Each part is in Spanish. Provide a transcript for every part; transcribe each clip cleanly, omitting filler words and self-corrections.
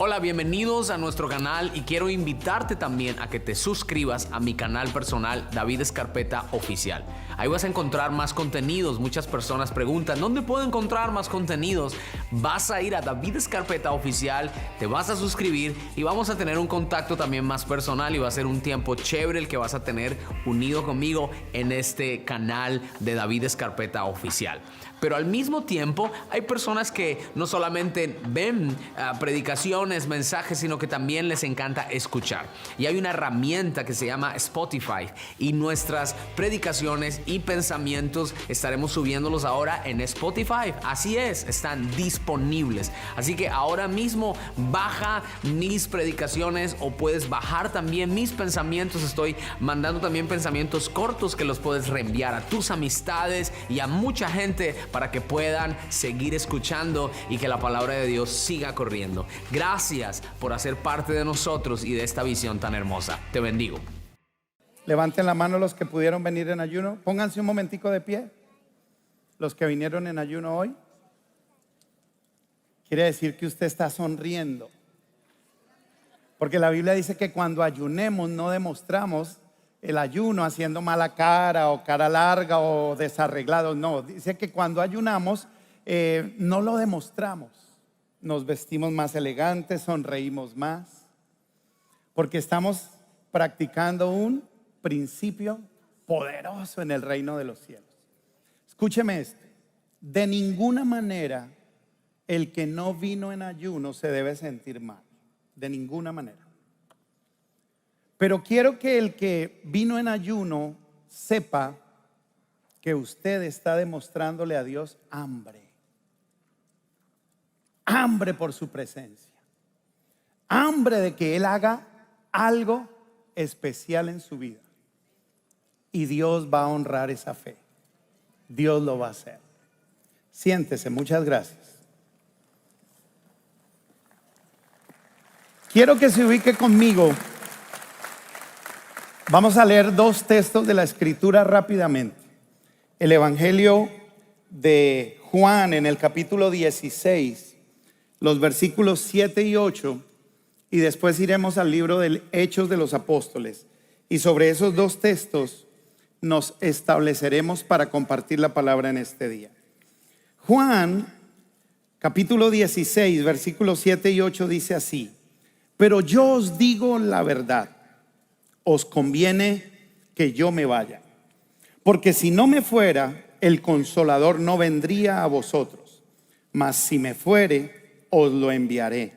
Hola, bienvenidos a nuestro canal y quiero invitarte también a que te suscribas a mi canal personal David Escarpeta Oficial. Ahí vas a encontrar más contenidos. Muchas personas preguntan, ¿dónde puedo encontrar más contenidos? Vas a ir a David Escarpeta Oficial, te vas a suscribir y vamos a tener un contacto también más personal y va a ser un tiempo chévere el que vas a tener unido conmigo en este canal de David Escarpeta Oficial. Pero al mismo tiempo hay personas que no solamente ven predicaciones, mensajes, sino que también les encanta escuchar. Y hay una herramienta que se llama Spotify y nuestras predicaciones y pensamientos estaremos subiéndolos ahora en Spotify. Así es, están disponibles. Así que ahora mismo baja mis predicaciones o puedes bajar también mis pensamientos. Estoy mandando también pensamientos cortos que los puedes reenviar a tus amistades y a mucha gente para que puedan seguir escuchando y que la palabra de Dios siga corriendo. Gracias por hacer parte de nosotros y de esta visión tan hermosa. Te bendigo. Levanten la mano los que pudieron venir en ayuno. Pónganse un momentico de pie. Los que vinieron en ayuno hoy. Quiere decir que usted está sonriendo. Porque la Biblia dice que cuando ayunemos no demostramos el ayuno haciendo mala cara o cara larga o desarreglado. No, dice que cuando ayunamos no lo demostramos. Nos vestimos más elegantes, sonreímos más, porque estamos practicando un principio poderoso en el reino de los cielos. Escúcheme esto: de ninguna manera el que no vino en ayuno se debe sentir mal, de ninguna manera. Pero quiero que el que vino en ayuno sepa que usted está demostrándole a Dios hambre por su presencia, hambre de que Él haga algo especial en su vida. Y Dios va a honrar esa fe. Dios lo va a hacer. Siéntese, muchas gracias. Quiero que se ubique conmigo. Vamos a leer dos textos de la Escritura rápidamente. El Evangelio de Juan en el capítulo 16, los versículos 7 y 8, y después iremos al libro de Hechos de los Apóstoles. Y sobre esos dos textos nos estableceremos para compartir la palabra en este día. Juan, capítulo 16, versículos 7 y 8 dice así: pero yo os digo la verdad, os conviene que yo me vaya, porque si no me fuera, el Consolador no vendría a vosotros, mas si me fuere, os lo enviaré.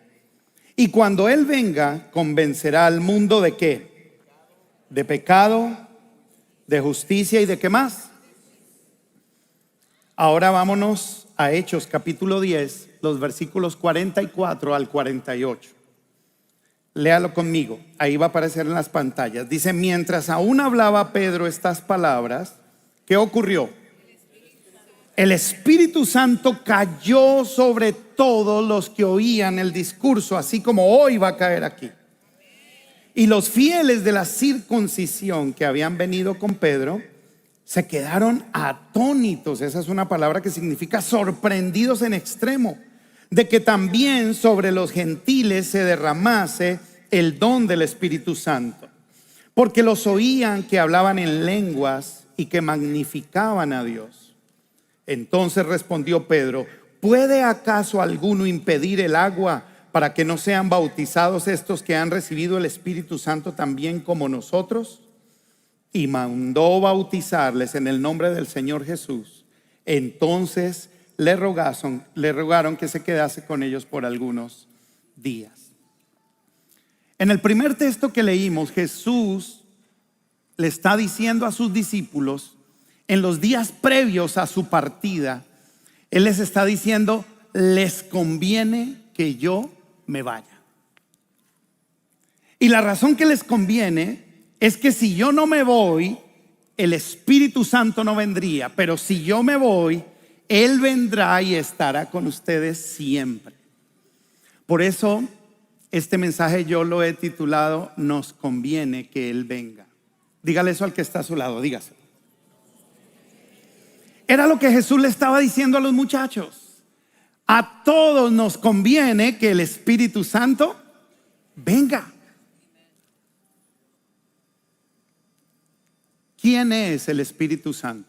Y cuando Él venga, convencerá al mundo ¿de qué? De pecado, de justicia y ¿de qué más? Ahora vámonos a Hechos capítulo 10, los versículos 44 al 48. Léalo conmigo, ahí va a aparecer en las pantallas. Dice: mientras aún hablaba Pedro estas palabras, ¿qué ocurrió? El Espíritu Santo cayó sobre todos los que oían el discurso, así como hoy va a caer aquí. Y los fieles de la circuncisión que habían venido con Pedro se quedaron atónitos. Esa es una palabra que significa sorprendidos en extremo, de que también sobre los gentiles se derramase el don del Espíritu Santo, porque los oían que hablaban en lenguas y que magnificaban a Dios. Entonces respondió Pedro: ¿puede acaso alguno impedir el agua para que no sean bautizados estos que han recibido el Espíritu Santo también como nosotros? Y mandó bautizarles en el nombre del Señor Jesús. Entonces le rogaron que se quedase con ellos por algunos días. En el primer texto que leímos, Jesús le está diciendo a sus discípulos, en los días previos a su partida, Él les está diciendo: les conviene que yo me vaya. Y la razón que les conviene es que si yo no me voy, el Espíritu Santo no vendría, pero si yo me voy, Él vendrá y estará con ustedes siempre. Por eso este mensaje yo lo he titulado: nos conviene que Él venga. Dígale eso al que está a su lado, dígaselo. Era lo que Jesús le estaba diciendo a los muchachos. A todos nos conviene que el Espíritu Santo venga. ¿Quién es el Espíritu Santo?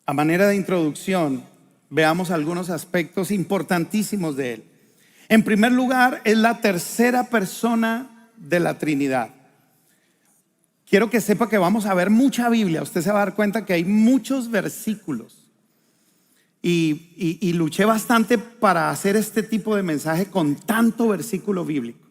A manera de introducción, veamos algunos aspectos importantísimos de él. En primer lugar, es la tercera persona de la Trinidad. Quiero que sepa que vamos a ver mucha Biblia. Usted se va a dar cuenta que hay muchos versículos. Y luché bastante para hacer este tipo de mensaje con tanto versículo bíblico.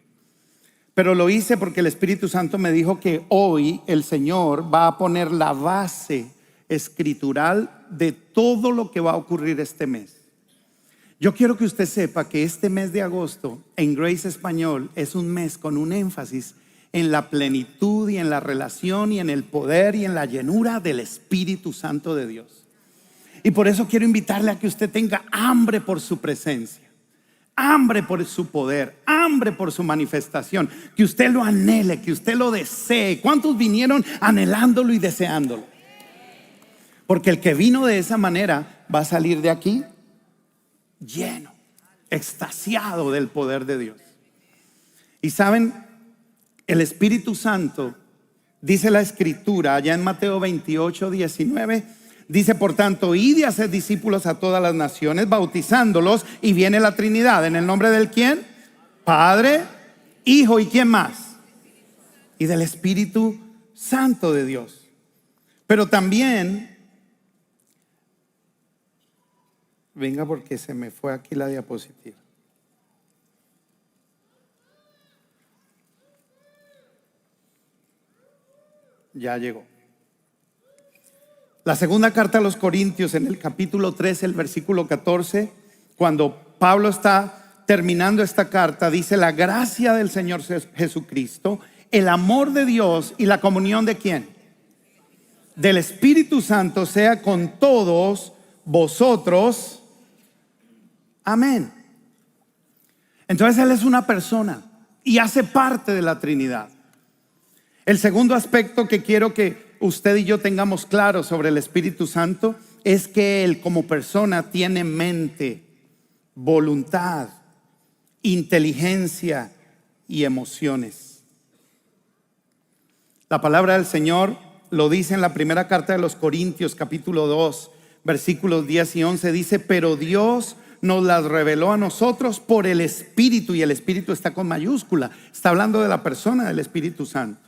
Pero lo hice porque el Espíritu Santo me dijo que hoy el Señor va a poner la base escritural de todo lo que va a ocurrir este mes. Yo quiero que usted sepa que este mes de agosto en Grace Español es un mes con un énfasis en la plenitud y en la relación y en el poder y en la llenura del Espíritu Santo de Dios. Y por eso quiero invitarle a que usted tenga hambre por su presencia, hambre por su poder, hambre por su manifestación, que usted lo anhele, que usted lo desee. ¿Cuántos vinieron anhelándolo y deseándolo? Porque el que vino de esa manera va a salir de aquí lleno, extasiado del poder de Dios. Y saben, el Espíritu Santo, dice la Escritura allá en Mateo 28:19, dice: por tanto, id y haced discípulos a todas las naciones, bautizándolos. Y viene la Trinidad, ¿en el nombre del quién? Padre, Hijo y ¿quién más? Y del Espíritu Santo de Dios. Pero también, venga porque se me fue aquí la diapositiva. Ya llegó. La segunda carta a los Corintios, en el capítulo 13, el versículo 14, cuando Pablo está terminando esta carta, dice: la gracia del Señor Jesucristo, el amor de Dios y la comunión ¿de quién? Del Espíritu Santo sea con todos vosotros. Amén. Entonces Él es una persona y hace parte de la Trinidad. El segundo aspecto que quiero que usted y yo tengamos claro sobre el Espíritu Santo es que Él como persona tiene mente, voluntad, inteligencia y emociones. La palabra del Señor lo dice en la primera carta de los Corintios, capítulo 2, versículos 10 y 11. Dice: pero Dios nos las reveló a nosotros por el Espíritu. Y el Espíritu está con mayúscula. Está hablando de la persona del Espíritu Santo.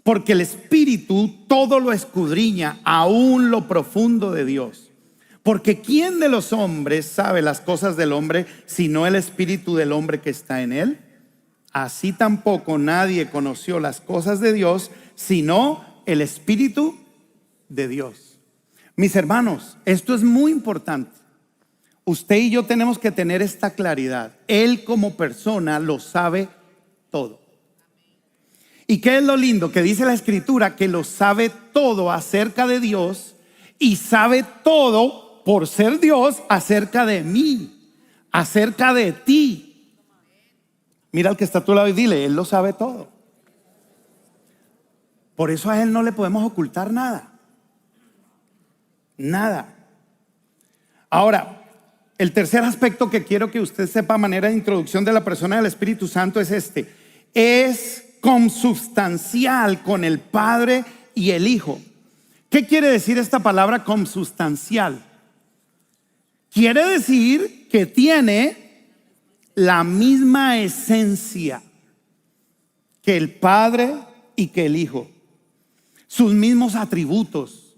Porque el Espíritu todo lo escudriña, aún lo profundo de Dios. Porque ¿quién de los hombres sabe las cosas del hombre, sino el Espíritu del hombre que está en él? Así tampoco nadie conoció las cosas de Dios, sino el Espíritu de Dios. Mis hermanos, esto es muy importante. Usted y yo tenemos que tener esta claridad. Él como persona lo sabe todo. ¿Y qué es lo lindo? Que dice la Escritura que lo sabe todo acerca de Dios y sabe todo por ser Dios acerca de mí, acerca de ti. Mira al que está a tu lado y dile: Él lo sabe todo. Por eso a Él no le podemos ocultar nada. Nada. Ahora, el tercer aspecto que quiero que usted sepa a manera de introducción de la persona del Espíritu Santo es este: es consubstancial con el Padre y el Hijo. ¿Qué quiere decir esta palabra consubstancial? Quiere decir que tiene la misma esencia que el Padre y que el Hijo, sus mismos atributos,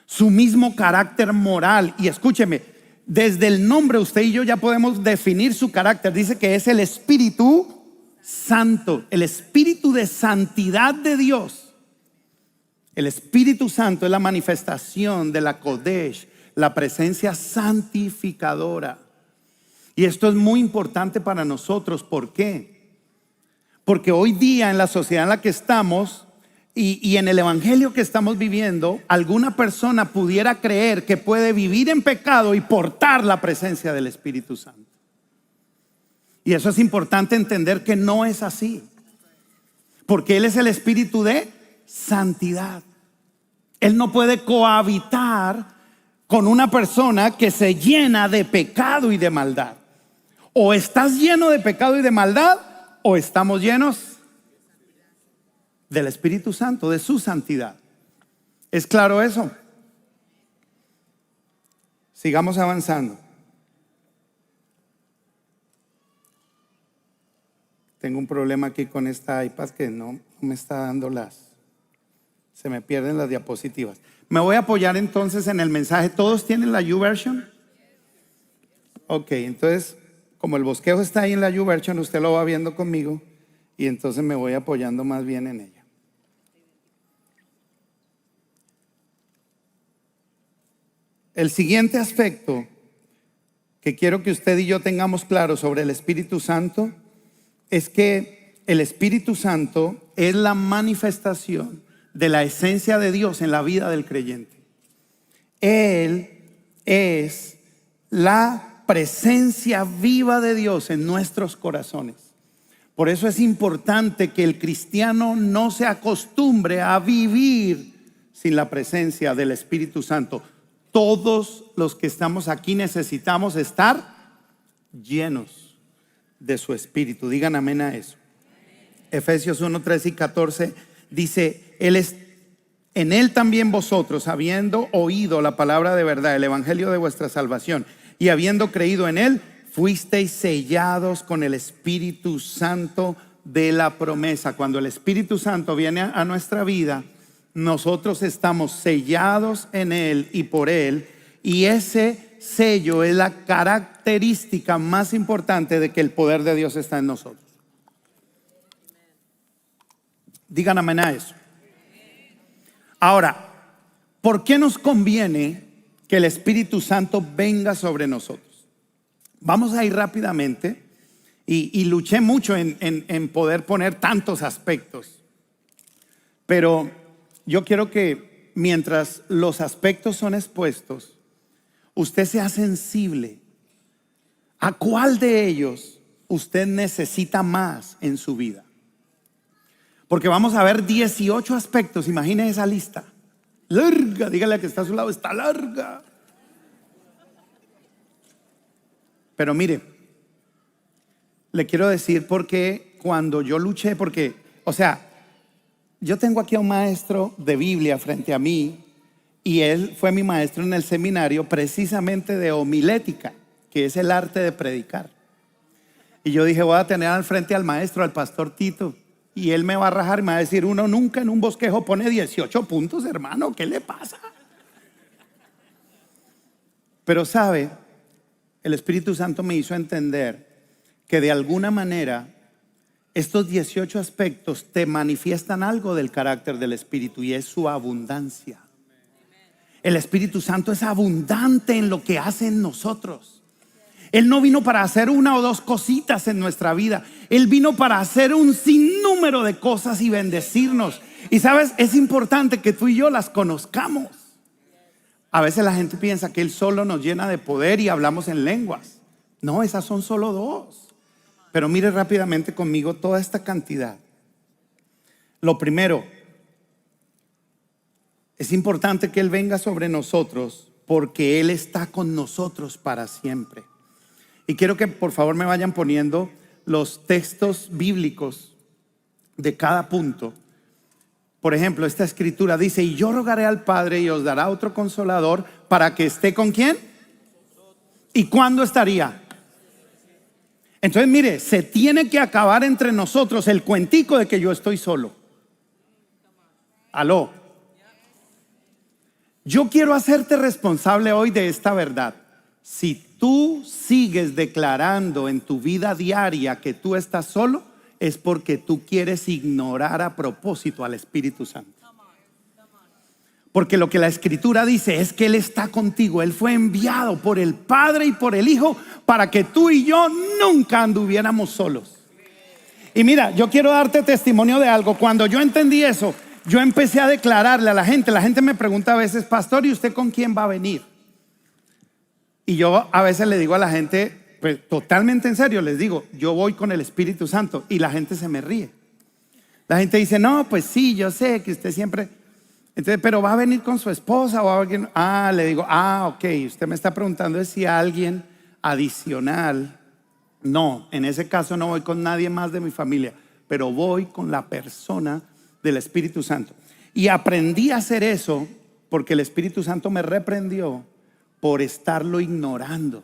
su mismo carácter moral. Y escúcheme, desde el nombre usted y yo ya podemos definir su carácter. Dice que es el Espíritu Santo, el Espíritu de santidad de Dios. El Espíritu Santo es la manifestación de la Kodesh, la presencia santificadora. Y esto es muy importante para nosotros. ¿Por qué? Porque hoy día en la sociedad en la que estamos y en el evangelio que estamos viviendo, alguna persona pudiera creer que puede vivir en pecado y portar la presencia del Espíritu Santo. Y eso es importante entender que no es así. Porque Él es el Espíritu de santidad. Él no puede cohabitar con una persona que se llena de pecado y de maldad. O estás lleno de pecado y de maldad, o estamos llenos del Espíritu Santo, de su santidad. ¿Es claro eso? Sigamos avanzando. Tengo un problema aquí con esta iPad que no me está dando se me pierden las diapositivas. Me voy a apoyar entonces en el mensaje. ¿Todos tienen la YouVersion? Ok, entonces como el bosquejo está ahí en la YouVersion, usted lo va viendo conmigo y entonces me voy apoyando más bien en ella. El siguiente aspecto que quiero que usted y yo tengamos claro sobre el Espíritu Santo es que el Espíritu Santo es la manifestación de la esencia de Dios en la vida del creyente. Él es la presencia viva de Dios en nuestros corazones. Por eso es importante que el cristiano no se acostumbre a vivir sin la presencia del Espíritu Santo. Todos los que estamos aquí necesitamos estar llenos de su Espíritu. Digan amén a eso. Efesios 1, 13 y 14 dice: en él también vosotros, habiendo oído la palabra de verdad, el evangelio de vuestra salvación, y habiendo creído en él, fuisteis sellados con el Espíritu Santo de la promesa. Cuando el Espíritu Santo viene a nuestra vida, nosotros estamos sellados en él y por él, y ese sello es la característica más importante de que el poder de Dios está en nosotros. Digan amén a eso. Ahora, ¿por qué nos conviene que el Espíritu Santo venga sobre nosotros? Vamos a ir rápidamente y luché mucho en poder poner tantos aspectos, pero yo quiero que mientras los aspectos son expuestos, usted sea sensible a cuál de ellos usted necesita más en su vida. Porque vamos a ver 18 aspectos. Imagine esa lista larga. Dígale al que está a su lado: está larga. Pero mire, le quiero decir porque cuando yo luché, porque, yo tengo aquí a un maestro de Biblia frente a mí, y él fue mi maestro en el seminario precisamente de homilética, que es el arte de predicar. Y yo dije: voy a tener al frente al maestro, al pastor Tito, y él me va a rajar y me va a decir: uno nunca en un bosquejo pone 18 puntos, hermano, ¿qué le pasa? Pero sabe, el Espíritu Santo me hizo entender que de alguna manera estos 18 aspectos te manifiestan algo del carácter del Espíritu, y es su abundancia. El Espíritu Santo es abundante en lo que hace en nosotros. Él no vino para hacer una o dos cositas en nuestra vida. Él vino para hacer un sinnúmero de cosas y bendecirnos. Y sabes, es importante que tú y yo las conozcamos. A veces la gente piensa que Él solo nos llena de poder y hablamos en lenguas. No, esas son solo dos. Pero mire rápidamente conmigo toda esta cantidad. Lo primero, es importante que Él venga sobre nosotros porque Él está con nosotros para siempre. Y quiero que por favor me vayan poniendo los textos bíblicos de cada punto. Por ejemplo, esta escritura dice: y yo rogaré al Padre y os dará otro consolador para que esté ¿con quién? ¿Y cuándo estaría? Entonces mire, se tiene que acabar entre nosotros el cuentico de que yo estoy solo. Aló. Yo quiero hacerte responsable hoy de esta verdad. Si tú sigues declarando en tu vida diaria que tú estás solo, es porque tú quieres ignorar a propósito al Espíritu Santo. Porque lo que la Escritura dice es que Él está contigo. Él fue enviado por el Padre y por el Hijo para que tú y yo nunca anduviéramos solos. Y mira, yo quiero darte testimonio de algo. Cuando yo entendí eso, yo empecé a declararle a la gente. La gente me pregunta a veces: pastor, ¿y usted con quién va a venir? Y yo a veces le digo a la gente, pues totalmente en serio, les digo: yo voy con el Espíritu Santo. Y la gente se me ríe. La gente dice: no, pues sí, yo sé que usted siempre. Entonces, pero va a venir con su esposa o alguien. Le digo, ok, usted me está preguntando si alguien adicional. No, en ese caso no voy con nadie más de mi familia, pero voy con la persona del Espíritu Santo. Y aprendí a hacer eso porque el Espíritu Santo me reprendió por estarlo ignorando.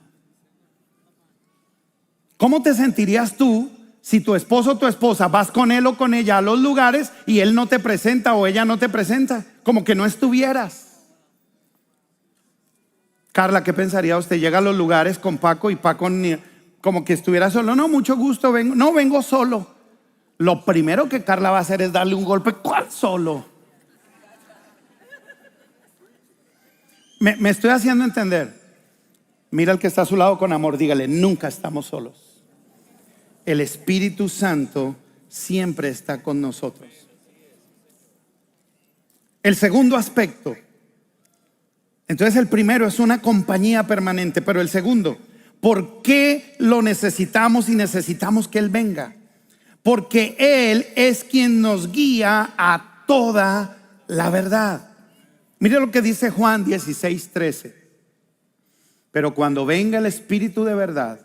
¿Cómo te sentirías tú si tu esposo o tu esposa vas con él o con ella a los lugares y él no te presenta o ella no te presenta? Como que no estuvieras. Carla, ¿qué pensaría usted? Llega a los lugares con Paco y Paco como que estuviera solo. No, mucho gusto, vengo. No, vengo solo. Lo primero que Carla va a hacer es darle un golpe. ¿Cuál solo? Me estoy haciendo entender. Mira al que está a su lado con amor, dígale, nunca estamos solos. El Espíritu Santo siempre está con nosotros. El segundo aspecto. Entonces el primero es una compañía permanente, pero el segundo, ¿por qué lo necesitamos y necesitamos que Él venga? Porque Él es quien nos guía a toda la verdad. Mire lo que dice Juan 16:13. Pero cuando venga el Espíritu de verdad,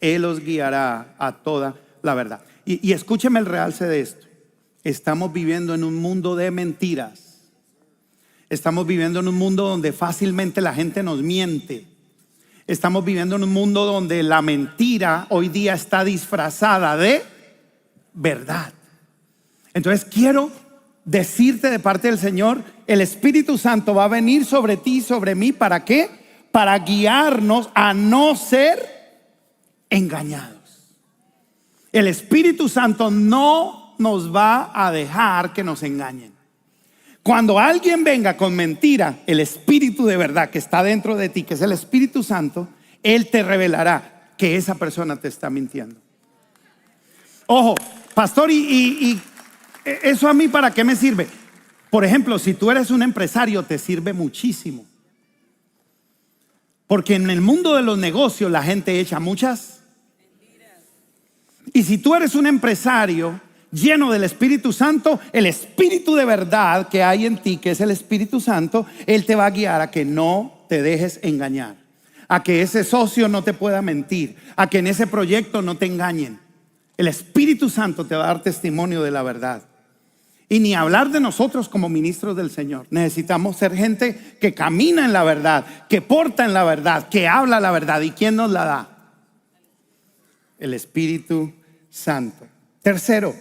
Él os guiará a toda la verdad. Y escúcheme el realce de esto. Estamos viviendo en un mundo de mentiras. Estamos viviendo en un mundo donde fácilmente la gente nos miente. Estamos viviendo en un mundo donde la mentira hoy día está disfrazada de verdad. Entonces quiero decirte de parte del Señor, el Espíritu Santo va a venir sobre ti y sobre mí. ¿Para qué? Para guiarnos a no ser engañados. El Espíritu Santo no nos va a dejar que nos engañen. Cuando alguien venga con mentira, el Espíritu de verdad que está dentro de ti, que es el Espíritu Santo, Él te revelará que esa persona te está mintiendo. Ojo, pastor, ¿y eso a mí para qué me sirve? Por ejemplo, si tú eres un empresario, te sirve muchísimo. Porque en el mundo de los negocios la gente echa muchas. Y si tú eres un empresario lleno del Espíritu Santo, el Espíritu de verdad que hay en ti, que es el Espíritu Santo, Él te va a guiar a que no te dejes engañar, a que ese socio no te pueda mentir, a que en ese proyecto no te engañen. El Espíritu Santo te va a dar testimonio de la verdad. Y ni hablar de nosotros como ministros del Señor. Necesitamos ser gente que camina en la verdad, que porta en la verdad, que habla la verdad. ¿Y quién nos la da? El Espíritu Santo. Tercero,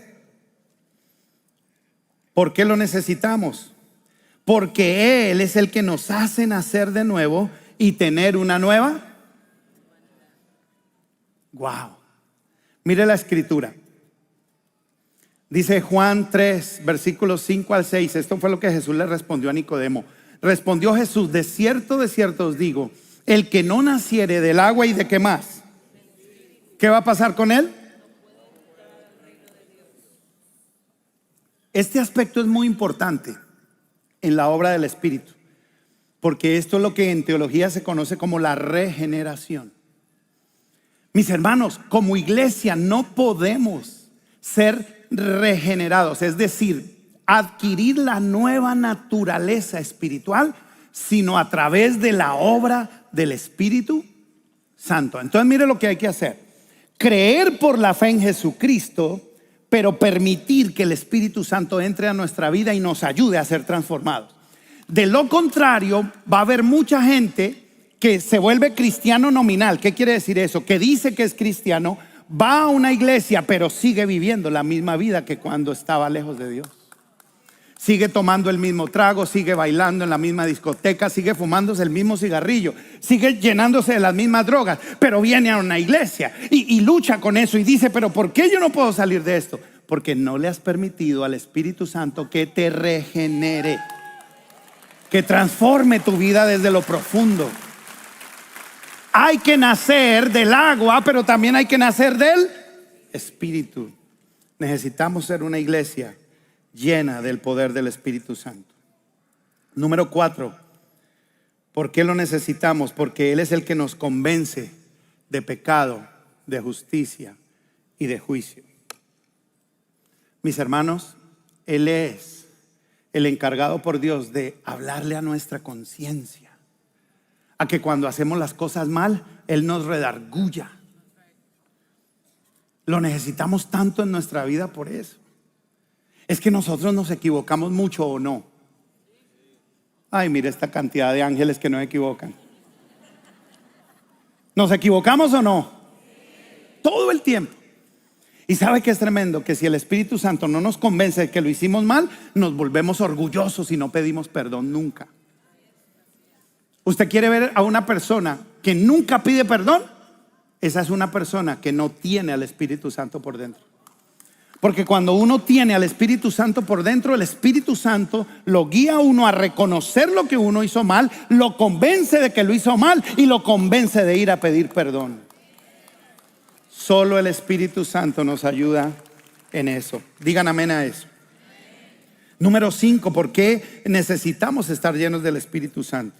¿por qué lo necesitamos? Porque Él es el que nos hace nacer de nuevo y tener una nueva. Wow. Mire la escritura. Dice Juan 3, versículos 5 al 6. Esto fue lo que Jesús le respondió a Nicodemo. Respondió Jesús: de cierto os digo, el que no naciere del agua y de qué más. ¿Qué va a pasar con él? Este aspecto es muy importante en la obra del Espíritu, porque esto es lo que en teología se conoce como la regeneración. Mis hermanos, como iglesia no podemos ser regenerados, es decir, adquirir la nueva naturaleza espiritual, sino a través de la obra del Espíritu Santo. Entonces mire lo que hay que hacer: creer por la fe en Jesucristo, pero permitir que el Espíritu Santo entre a nuestra vida y nos ayude a ser transformados. De lo contrario, va a haber mucha gente que se vuelve cristiano nominal. ¿Qué quiere decir eso? Que dice que es cristiano, va a una iglesia, pero sigue viviendo la misma vida que cuando estaba lejos de Dios. Sigue tomando el mismo trago, sigue bailando en la misma discoteca, sigue fumándose el mismo cigarrillo, sigue llenándose de las mismas drogas, pero viene a una iglesia y lucha con eso y dice: pero ¿por qué yo no puedo salir de esto? Porque no le has permitido al Espíritu Santo que te regenere, que transforme tu vida desde lo profundo. Hay que nacer del agua, pero también hay que nacer del Espíritu. Necesitamos ser una iglesia llena del poder del Espíritu Santo. Número 4, ¿por qué lo necesitamos? Porque Él es el que nos convence de pecado, de justicia y de juicio. Mis hermanos, Él es el encargado por Dios de hablarle a nuestra conciencia, a que cuando hacemos las cosas mal, Él nos redarguya. Lo necesitamos tanto en nuestra vida por eso. Es que nosotros nos equivocamos mucho, ¿o no? Ay, mire esta cantidad de ángeles que no se equivocan. ¿Nos equivocamos o no? Todo el tiempo. Y sabe que es tremendo que si el Espíritu Santo no nos convence de que lo hicimos mal, nos volvemos orgullosos y no pedimos perdón nunca. ¿Usted quiere ver a una persona que nunca pide perdón? Esa es una persona que no tiene al Espíritu Santo por dentro. Porque cuando uno tiene al Espíritu Santo por dentro, el Espíritu Santo lo guía a uno a reconocer lo que uno hizo mal, lo convence de que lo hizo mal y lo convence de ir a pedir perdón. Solo el Espíritu Santo nos ayuda en eso. Digan amén a eso. Número 5, ¿por qué necesitamos estar llenos del Espíritu Santo?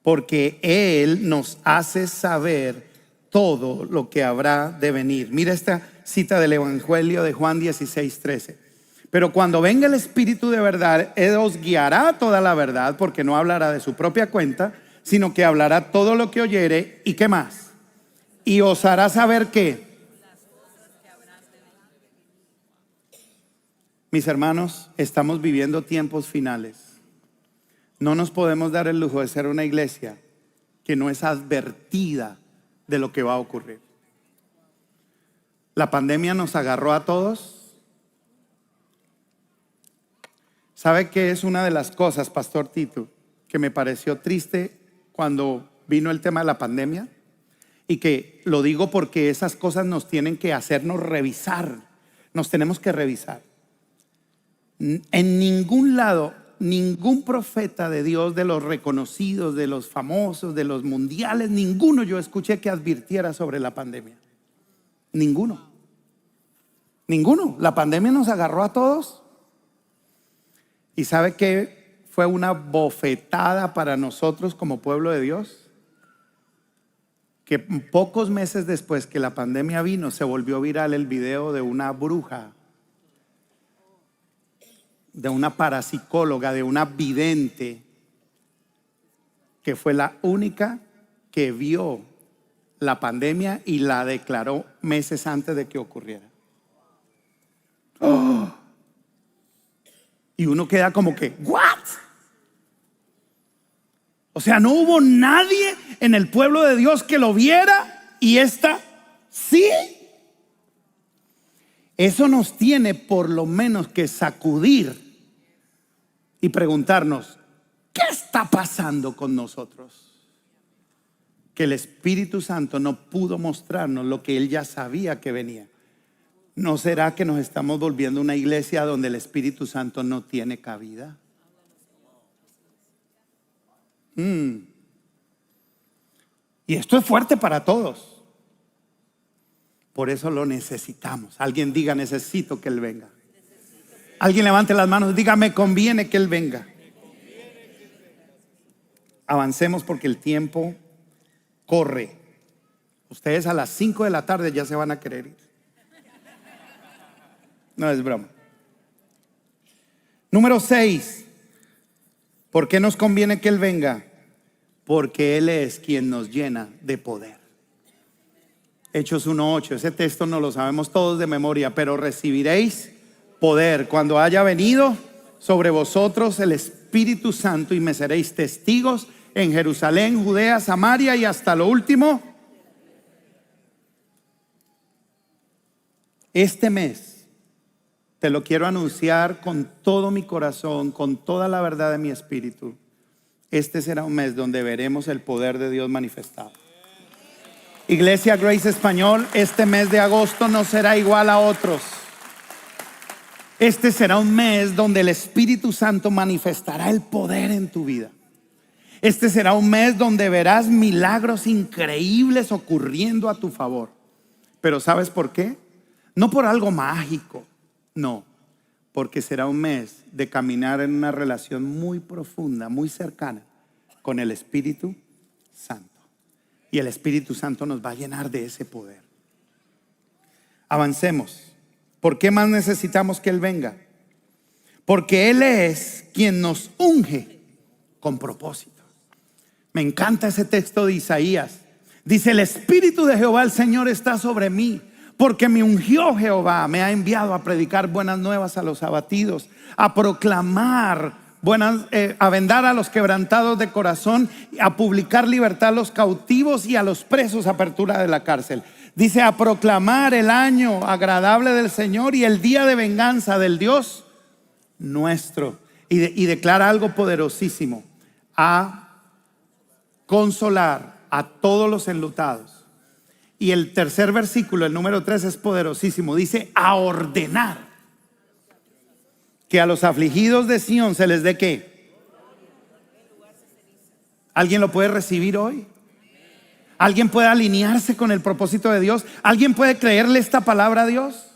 Porque Él nos hace saber todo lo que habrá de venir. Mira esta cita del Evangelio de Juan 16:13. Pero cuando venga el Espíritu de verdad, Él os guiará a toda la verdad, porque no hablará de su propia cuenta, sino que hablará todo lo que oyere. ¿Y qué más? Y os hará saber ¿qué? Mis hermanos, estamos viviendo tiempos finales. No nos podemos dar el lujo de ser una iglesia que no es advertida de lo que va a ocurrir. La pandemia nos agarró a todos. ¿Sabe qué es una de las cosas, Pastor Tito, que me pareció triste cuando vino el tema de la pandemia? Y que lo digo porque esas cosas nos tienen que hacernos revisar. Nos tenemos que revisar. En ningún lado, ningún profeta de Dios, de los reconocidos, de los famosos, de los mundiales, ninguno yo escuché que advirtiera sobre la pandemia. Ninguno. Ninguno. La pandemia nos agarró a todos. ¿Y sabe qué fue una bofetada para nosotros como pueblo de Dios? Que pocos meses después que la pandemia vino, se volvió viral el video de una bruja, de una parapsicóloga, de una vidente, que fue la única que vio la pandemia y la declaró meses antes de que ocurriera. ¡Oh! Y uno queda como que, ¿what? O sea, no hubo nadie en el pueblo de Dios que lo viera y esta sí. Eso nos tiene por lo menos que sacudir y preguntarnos, ¿qué está pasando con nosotros? Que el Espíritu Santo no pudo mostrarnos lo que Él ya sabía que venía. ¿No será que nos estamos volviendo una iglesia donde el Espíritu Santo no tiene cabida? Y esto es fuerte para todos. Por eso lo necesitamos. Alguien diga, necesito que Él venga. Alguien levante las manos, diga, me conviene que Él venga. Avancemos porque el tiempo corre. Ustedes a las 5 de la tarde ya se van a querer ir. No es broma. Número 6. ¿Por qué nos conviene que Él venga? Porque Él es quien nos llena de poder. Hechos 1:8. Ese texto no lo sabemos todos de memoria, pero recibiréis poder cuando haya venido sobre vosotros el Espíritu Santo y me seréis testigos en Jerusalén, Judea, Samaria y hasta lo último. Este mes te lo quiero anunciar con todo mi corazón, con toda la verdad de mi espíritu. Este será un mes donde veremos el poder de Dios manifestado. Iglesia Grace Español, este mes de agosto no será igual a otros. Este será un mes donde el Espíritu Santo manifestará el poder en tu vida. Este será un mes donde verás milagros increíbles ocurriendo a tu favor. Pero ¿sabes por qué? No por algo mágico, no, porque será un mes de caminar en una relación muy profunda, muy cercana con el Espíritu Santo. Y el Espíritu Santo nos va a llenar de ese poder. Avancemos. ¿Por qué más necesitamos que Él venga? porque Él es quien nos unge con propósito. Me encanta ese texto de Isaías. Dice: el Espíritu de Jehová el Señor está sobre mí, porque me ungió Jehová, me ha enviado a predicar buenas nuevas a los abatidos, a proclamar a vendar a los quebrantados de corazón, a publicar libertad a los cautivos y a los presos, apertura de la cárcel. Dice: a proclamar el año agradable del Señor y el día de venganza del Dios nuestro. Y declara algo poderosísimo: a consolar a todos los enlutados. Y el tercer versículo, el número 3, es poderosísimo. Dice: a ordenar que a los afligidos de Sión se les dé ¿qué? ¿Alguien lo puede recibir hoy? ¿Alguien puede alinearse con el propósito de Dios? ¿Alguien puede creerle esta palabra a Dios?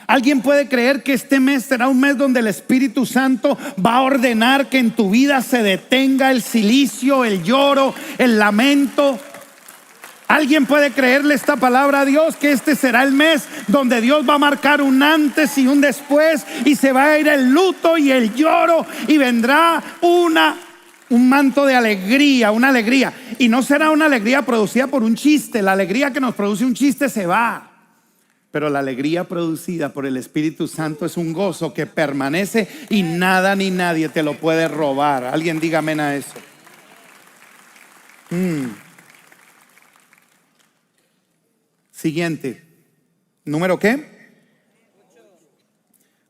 ¿Alguien puede creer que este mes será un mes donde el Espíritu Santo va a ordenar que en tu vida se detenga el cilicio, el lloro, el lamento? ¿Alguien puede creerle esta palabra a Dios, que este será el mes donde Dios va a marcar un antes y un después, y se va a ir el luto y el lloro, y vendrá un manto de alegría, una alegría? Y no será una alegría producida por un chiste. La alegría que nos produce un chiste se va, pero la alegría producida por el Espíritu Santo es un gozo que permanece y nada ni nadie te lo puede robar. Alguien diga amén a eso. Siguiente. ¿Número qué?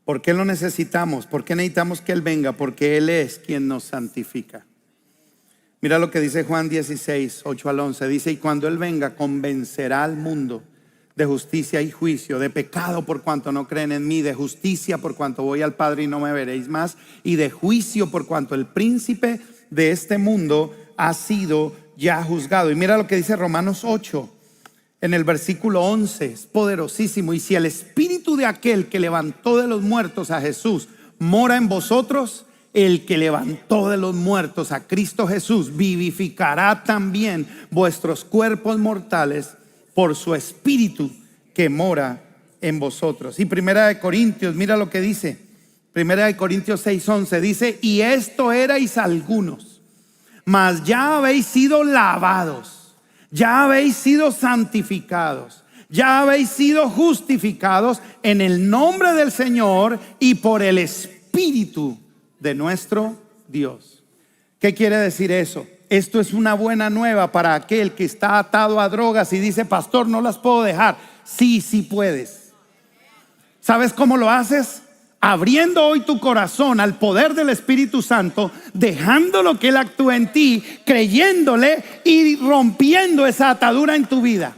¿Por qué lo necesitamos? ¿Por qué necesitamos que Él venga? Porque Él es quien nos santifica. Mira lo que dice Juan 16, 8 al 11. Dice: y cuando Él venga, convencerá al mundo de justicia y juicio, de pecado por cuanto no creen en mí, de justicia por cuanto voy al Padre y no me veréis más, y de juicio por cuanto el príncipe de este mundo ha sido ya juzgado. Y mira lo que dice Romanos 8. En el versículo 11, es poderosísimo. Y si el espíritu de aquel que levantó de los muertos a Jesús mora en vosotros, el que levantó de los muertos a Cristo Jesús vivificará también vuestros cuerpos mortales por su espíritu que mora en vosotros. Y Primera de Corintios, mira lo que dice. Primera de Corintios 6:11 dice: y esto erais algunos, mas ya habéis sido lavados, ya habéis sido santificados, ya habéis sido justificados en el nombre del Señor y por el Espíritu de nuestro Dios. ¿Qué quiere decir eso? Esto es una buena nueva para aquel que está atado a drogas y dice: pastor, no las puedo dejar. Sí, sí puedes. ¿Sabes cómo lo haces? Abriendo hoy tu corazón al poder del Espíritu Santo, dejando lo que Él actúa en ti, creyéndole y rompiendo esa atadura en tu vida.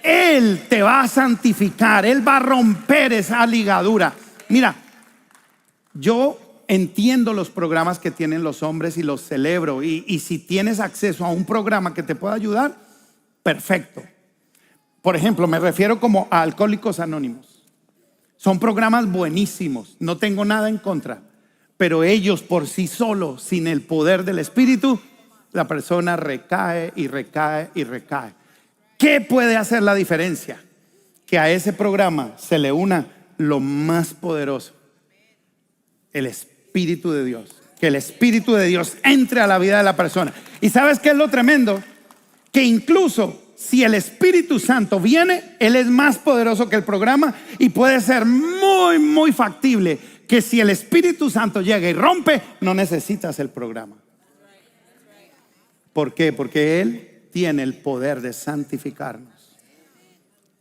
Él te va a santificar, Él va a romper esa ligadura. Mira, yo entiendo los programas que tienen los hombres y los celebro, y si tienes acceso a un programa que te pueda ayudar, perfecto. Por ejemplo, me refiero como a Alcohólicos Anónimos. Son programas buenísimos, no tengo nada en contra, pero ellos por sí solos, sin el poder del Espíritu, la persona recae y recae y recae. ¿Qué puede hacer la diferencia? Que a ese programa se le una lo más poderoso: el Espíritu de Dios. Que el Espíritu de Dios entre a la vida de la persona. ¿Y sabes qué es lo tremendo? Que incluso si el Espíritu Santo viene, Él es más poderoso que el programa, y puede ser muy, muy factible que si el Espíritu Santo llega y rompe, no necesitas el programa. ¿Por qué? Porque Él tiene el poder de santificarnos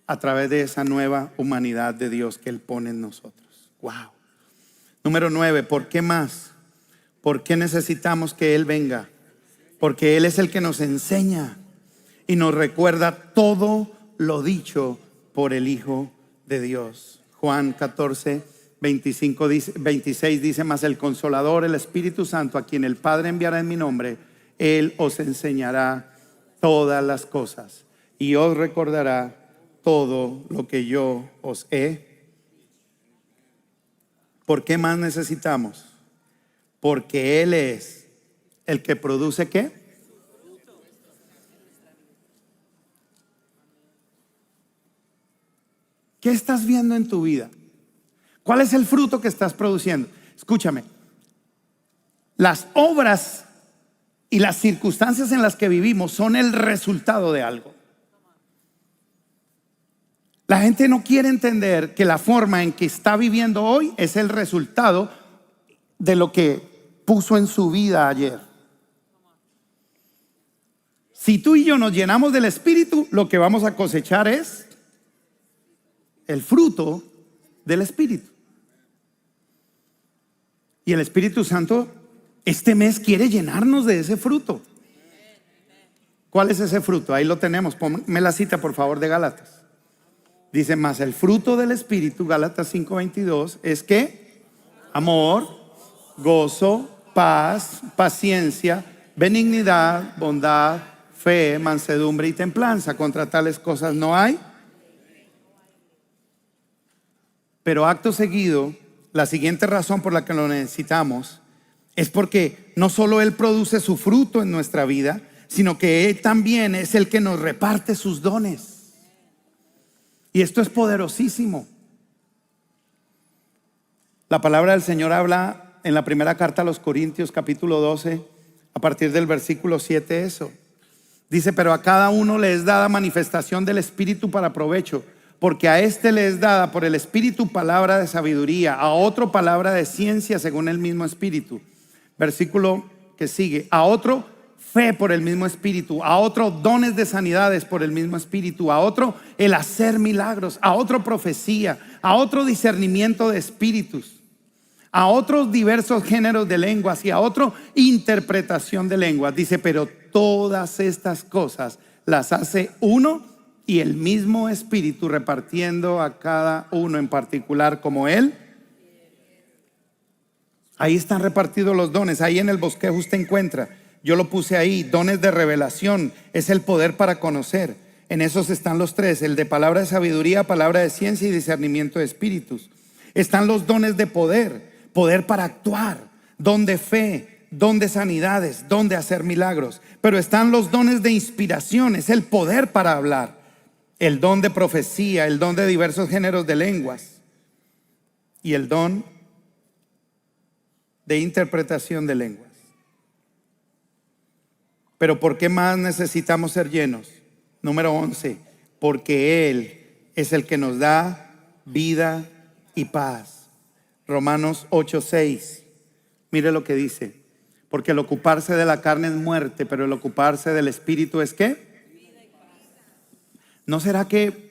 a través de esa nueva humanidad de Dios que Él pone en nosotros. Wow. Número 9, ¿por qué más? ¿Por qué necesitamos que Él venga? Porque Él es el que nos enseña y nos recuerda todo lo dicho por el Hijo de Dios. Juan 14, 26 dice: mas el Consolador, el Espíritu Santo, a quien el Padre enviará en mi nombre, Él os enseñará todas las cosas y os recordará todo lo que yo os he. ¿Por qué más necesitamos? Porque Él es el que produce ¿qué? ¿Qué estás viendo en tu vida? ¿Cuál es el fruto que estás produciendo? escúchame, las obras y las circunstancias en las que vivimos son el resultado de algo. La gente no quiere entender que la forma en que está viviendo hoy es el resultado de lo que puso en su vida ayer. Si tú y yo nos llenamos del Espíritu, lo que vamos a cosechar es el fruto del Espíritu. Y el Espíritu Santo este mes quiere llenarnos de ese fruto. ¿Cuál es ese fruto? Ahí lo tenemos. Ponme la cita, por favor, de Gálatas. Dice, más el fruto del Espíritu, Gálatas 5:22, es que amor, gozo, paz, paciencia, benignidad, bondad, fe, mansedumbre y templanza. Contra tales cosas no hay. Pero acto seguido, la siguiente razón por la que lo necesitamos es porque no solo Él produce su fruto en nuestra vida, sino que Él también es el que nos reparte sus dones. Y esto es poderosísimo. La palabra del Señor habla en la primera carta a los Corintios, capítulo 12, a partir del versículo 7, eso. Dice, pero a cada uno le es dada manifestación del Espíritu para provecho, porque a este le es dada por el Espíritu palabra de sabiduría, a otro palabra de ciencia según el mismo Espíritu. Versículo que sigue, a otro fe por el mismo Espíritu, a otro dones de sanidades por el mismo Espíritu, a otro el hacer milagros, a otro profecía, a otro discernimiento de espíritus, a otros diversos géneros de lenguas y a otro interpretación de lenguas. Dice, pero todas estas cosas las hace uno y el mismo Espíritu, repartiendo a cada uno en particular como Él. Ahí están repartidos los dones. Ahí en el bosquejo usted encuentra, yo lo puse ahí, dones de revelación, es el poder para conocer. En esos están los tres, el de palabra de sabiduría, palabra de ciencia y discernimiento de espíritus. Están los dones de poder, poder para actuar, don de fe, don de sanidades, don de hacer milagros. Pero están los dones de inspiración, es el poder para hablar, el don de profecía, el don de diversos géneros de lenguas y el don de interpretación de lenguas. Pero ¿por qué más necesitamos ser llenos? Número 11, porque Él es el que nos da vida y paz. Romanos 8:6. Mire lo que dice. Porque el ocuparse de la carne es muerte, pero el ocuparse del Espíritu es ¿qué? ¿No será que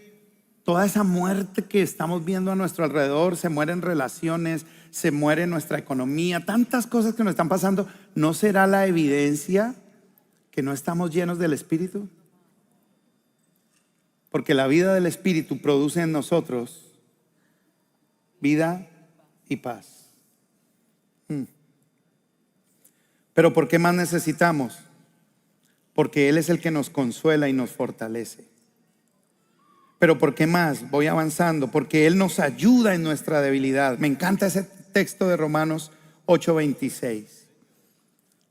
toda esa muerte que estamos viendo a nuestro alrededor, se mueren relaciones, se muere nuestra economía, tantas cosas que nos están pasando, no será la evidencia que no estamos llenos del Espíritu? Porque la vida del Espíritu produce en nosotros vida y paz. Pero ¿por qué más necesitamos? Porque Él es el que nos consuela y nos fortalece. Pero ¿por qué más? Voy avanzando. Porque Él nos ayuda en nuestra debilidad. Me encanta ese texto de Romanos 8:26.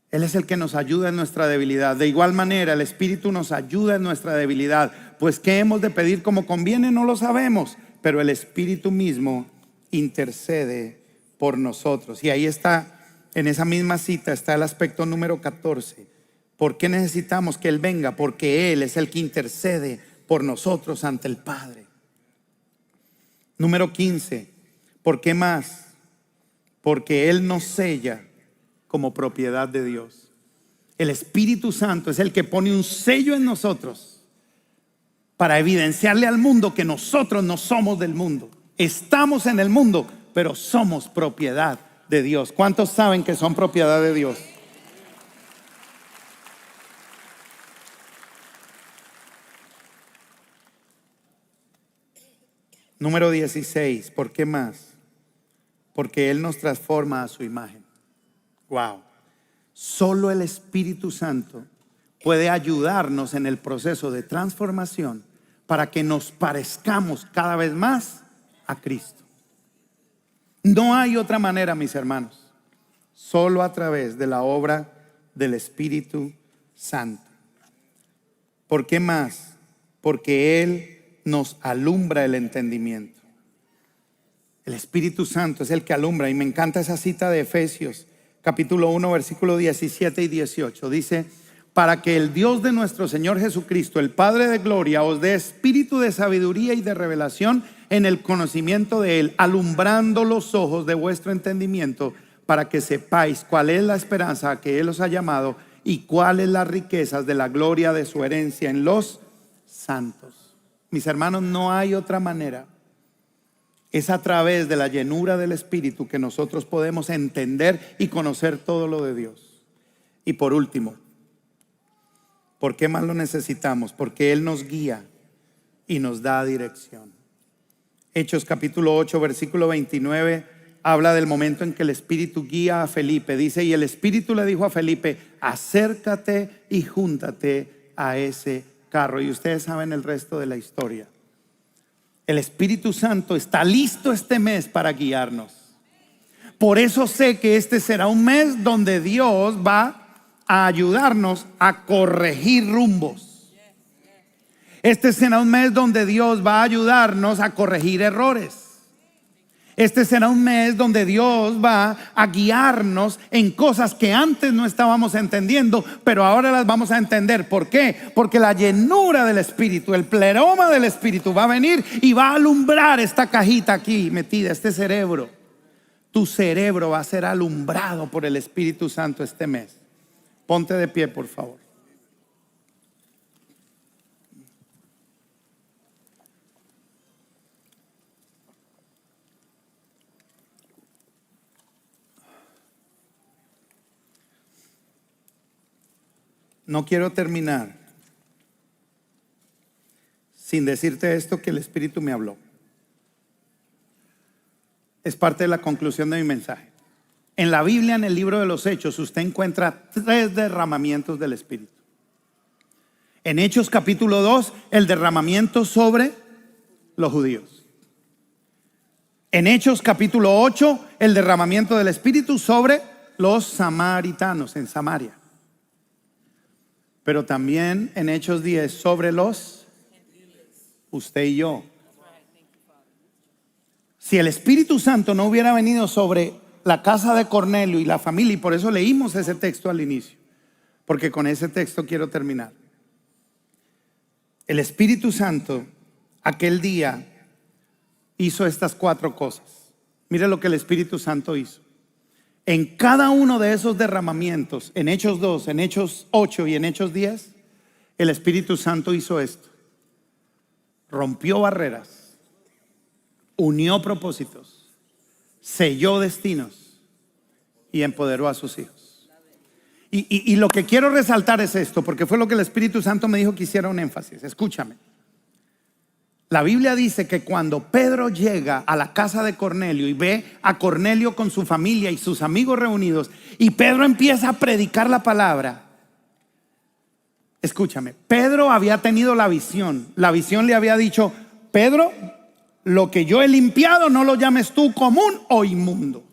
Él es el que nos ayuda en nuestra debilidad. De igual manera, el Espíritu nos ayuda en nuestra debilidad. Pues ¿qué hemos de pedir como conviene? No lo sabemos. Pero el Espíritu mismo intercede por nosotros. Y ahí está, en esa misma cita, está el aspecto número 14. ¿Por qué necesitamos que Él venga? Porque Él es el que intercede por nosotros ante el Padre. Número 15. ¿Por qué más? Porque Él nos sella como propiedad de Dios. El Espíritu Santo es el que pone un sello en nosotros para evidenciarle al mundo que nosotros no somos del mundo. Estamos en el mundo, pero somos propiedad de Dios. ¿Cuántos saben que son propiedad de Dios? Número 16. ¿Por qué más? Porque Él nos transforma a su imagen. Wow. Solo el Espíritu Santo puede ayudarnos en el proceso de transformación para que nos parezcamos cada vez más a Cristo. No hay otra manera, mis hermanos, solo a través de la obra del Espíritu Santo. ¿Por qué más? Porque Él nos alumbra el entendimiento. El Espíritu Santo es el que alumbra. Y me encanta esa cita de Efesios, capítulo 1, versículo 17 y 18. Dice: para que el Dios de nuestro Señor Jesucristo, el Padre de gloria, os dé espíritu de sabiduría y de revelación en el conocimiento de Él, alumbrando los ojos de vuestro entendimiento, para que sepáis cuál es la esperanza a que Él os ha llamado y cuáles las riquezas de la gloria de su herencia en los santos. Mis hermanos, no hay otra manera. Es a través de la llenura del Espíritu que nosotros podemos entender y conocer todo lo de Dios. Y por último, ¿por qué más lo necesitamos? Porque Él nos guía y nos da dirección. Hechos capítulo 8, versículo 29, habla del momento en que el Espíritu guía a Felipe. Dice: y el Espíritu le dijo a Felipe: acércate y júntate a ese carro. Y ustedes saben el resto de la historia. El Espíritu Santo está listo este mes para guiarnos. Por eso sé que este será un mes donde Dios va a ayudarnos a corregir rumbos. Este será un mes donde Dios va a ayudarnos a corregir errores. Este será un mes donde Dios va a guiarnos en cosas que antes no estábamos entendiendo, pero ahora las vamos a entender. ¿Por qué? Porque la llenura del Espíritu, el pleroma del Espíritu va a venir y va a alumbrar esta cajita aquí metida, este cerebro. Tu cerebro va a ser alumbrado por el Espíritu Santo este mes. Ponte de pie, por favor. No quiero terminar sin decirte esto que el Espíritu me habló. Es parte de la conclusión de mi mensaje. En la Biblia, en el libro de los Hechos, usted encuentra 3 derramamientos del Espíritu. En Hechos capítulo 2, el derramamiento sobre los judíos. En Hechos capítulo 8, el derramamiento del Espíritu sobre los samaritanos en Samaria. Pero también en Hechos 10 sobre usted y yo. Si el Espíritu Santo no hubiera venido sobre la casa de Cornelio y la familia, y por eso leímos ese texto al inicio, porque con ese texto quiero terminar. El Espíritu Santo aquel día hizo estas 4 cosas. Mire lo que el Espíritu Santo hizo. En cada uno de esos derramamientos, en Hechos 2, en Hechos 8 y en Hechos 10, el Espíritu Santo hizo esto: rompió barreras, unió propósitos, selló destinos y empoderó a sus hijos. Y lo que quiero resaltar es esto, porque fue lo que el Espíritu Santo me dijo que hiciera un énfasis. Escúchame. La Biblia dice que cuando Pedro llega a la casa de Cornelio y ve a Cornelio con su familia y sus amigos reunidos, y Pedro empieza a predicar la palabra. Escúchame, Pedro había tenido la visión. La visión le había dicho: Pedro, lo que yo he limpiado no lo llames tú común o inmundo.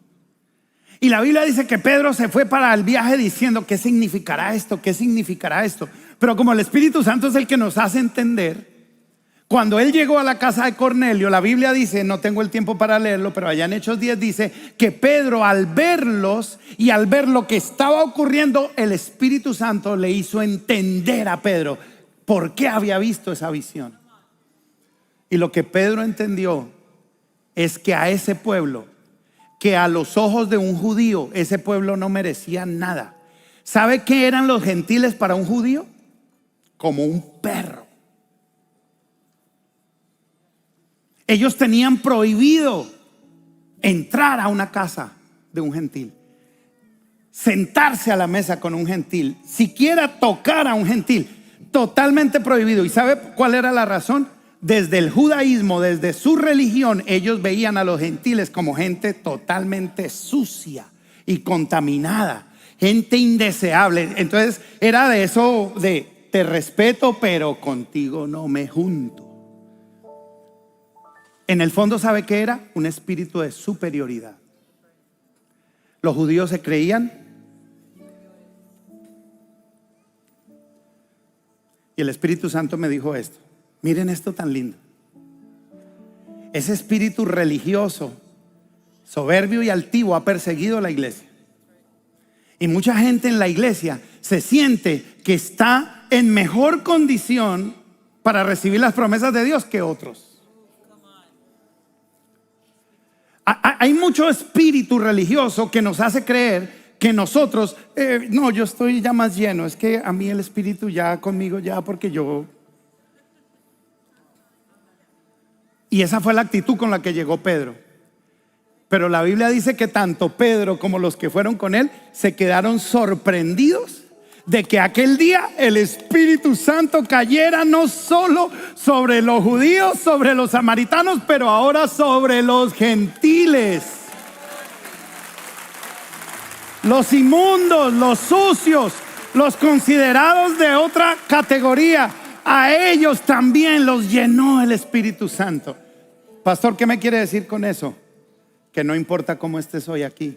Y la Biblia dice que Pedro se fue para el viaje diciendo: ¿qué significará esto? ¿Qué significará esto? Pero como el Espíritu Santo es el que nos hace entender, cuando él llegó a la casa de Cornelio, la Biblia dice, no tengo el tiempo para leerlo, pero allá en Hechos 10 dice que Pedro, al verlos y al ver lo que estaba ocurriendo, el Espíritu Santo le hizo entender a Pedro por qué había visto esa visión. Y lo que Pedro entendió es que a ese pueblo, que a los ojos de un judío, ese pueblo no merecía nada. ¿Sabe qué eran los gentiles para un judío? Como un perro. Ellos tenían prohibido entrar a una casa de un gentil, sentarse a la mesa con un gentil, siquiera tocar a un gentil, totalmente prohibido. ¿Y sabe cuál era la razón? Desde el judaísmo, desde su religión, ellos veían a los gentiles como gente totalmente sucia y contaminada, gente indeseable. Entonces era de eso de: te respeto, pero contigo no me junto. En el fondo, ¿sabe qué era? Un espíritu de superioridad. Los judíos se creían. Y el Espíritu Santo me dijo esto. Miren esto tan lindo. Ese espíritu religioso soberbio y altivo, ha perseguido la iglesia. Y mucha gente en la iglesia se siente que está en mejor condición para recibir las promesas de Dios que otros. Hay mucho espíritu religioso que nos hace creer que nosotros, no, yo estoy ya más lleno, es que a mí el espíritu ya conmigo ya porque yo... Y esa fue la actitud con la que llegó Pedro. Pero la Biblia dice que tanto Pedro como los que fueron con él se quedaron sorprendidos de que aquel día el Espíritu Santo cayera no solo sobre los judíos, sobre los samaritanos, pero ahora sobre los gentiles. Los inmundos, los sucios, los considerados de otra categoría, a ellos también los llenó el Espíritu Santo. Pastor, ¿qué me quiere decir con eso? Que no importa cómo estés hoy aquí,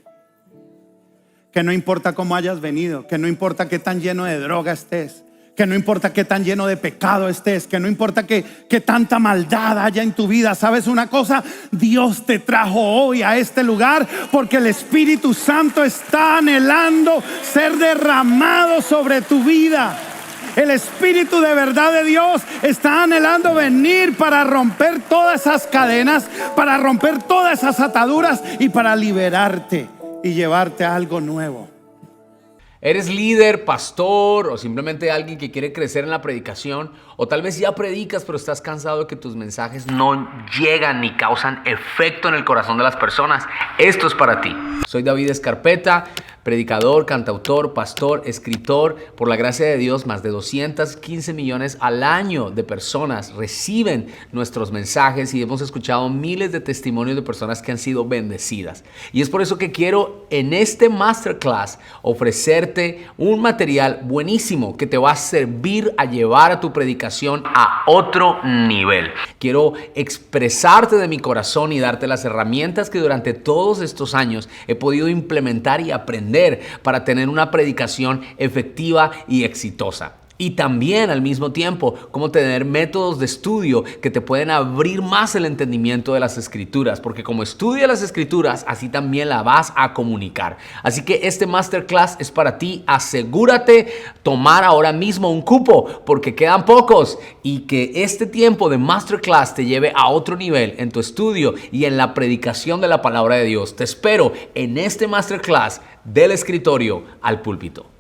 que no importa cómo hayas venido, que no importa qué tan lleno de droga estés, que no importa qué tan lleno de pecado estés, que no importa que tanta maldad haya en tu vida. ¿Sabes una cosa? Dios te trajo hoy a este lugar porque el Espíritu Santo está anhelando ser derramado sobre tu vida. El Espíritu de verdad de Dios está anhelando venir para romper todas esas cadenas, para romper todas esas ataduras y para liberarte y llevarte a algo nuevo. ¿Eres líder, pastor o simplemente alguien que quiere crecer en la predicación? O tal vez ya predicas pero estás cansado de que tus mensajes no llegan ni causan efecto en el corazón de las personas. Esto es para ti. Soy David Escarpeta, predicador, cantautor, pastor, escritor. Por la gracia de Dios, más de 215 millones al año de personas reciben nuestros mensajes y hemos escuchado miles de testimonios de personas que han sido bendecidas. Y es por eso que quiero en este masterclass ofrecerte un material buenísimo que te va a servir a llevar a tu predicación a otro nivel. Quiero expresarte de mi corazón y darte las herramientas que durante todos estos años he podido implementar y aprender para tener una predicación efectiva y exitosa. Y también al mismo tiempo, cómo tener métodos de estudio que te pueden abrir más el entendimiento de las Escrituras, porque como estudias las Escrituras, así también la vas a comunicar. Así que este masterclass es para ti. Asegúrate tomar ahora mismo un cupo, porque quedan pocos, y que este tiempo de masterclass te lleve a otro nivel en tu estudio y en la predicación de la palabra de Dios. Te espero en este masterclass del escritorio al púlpito.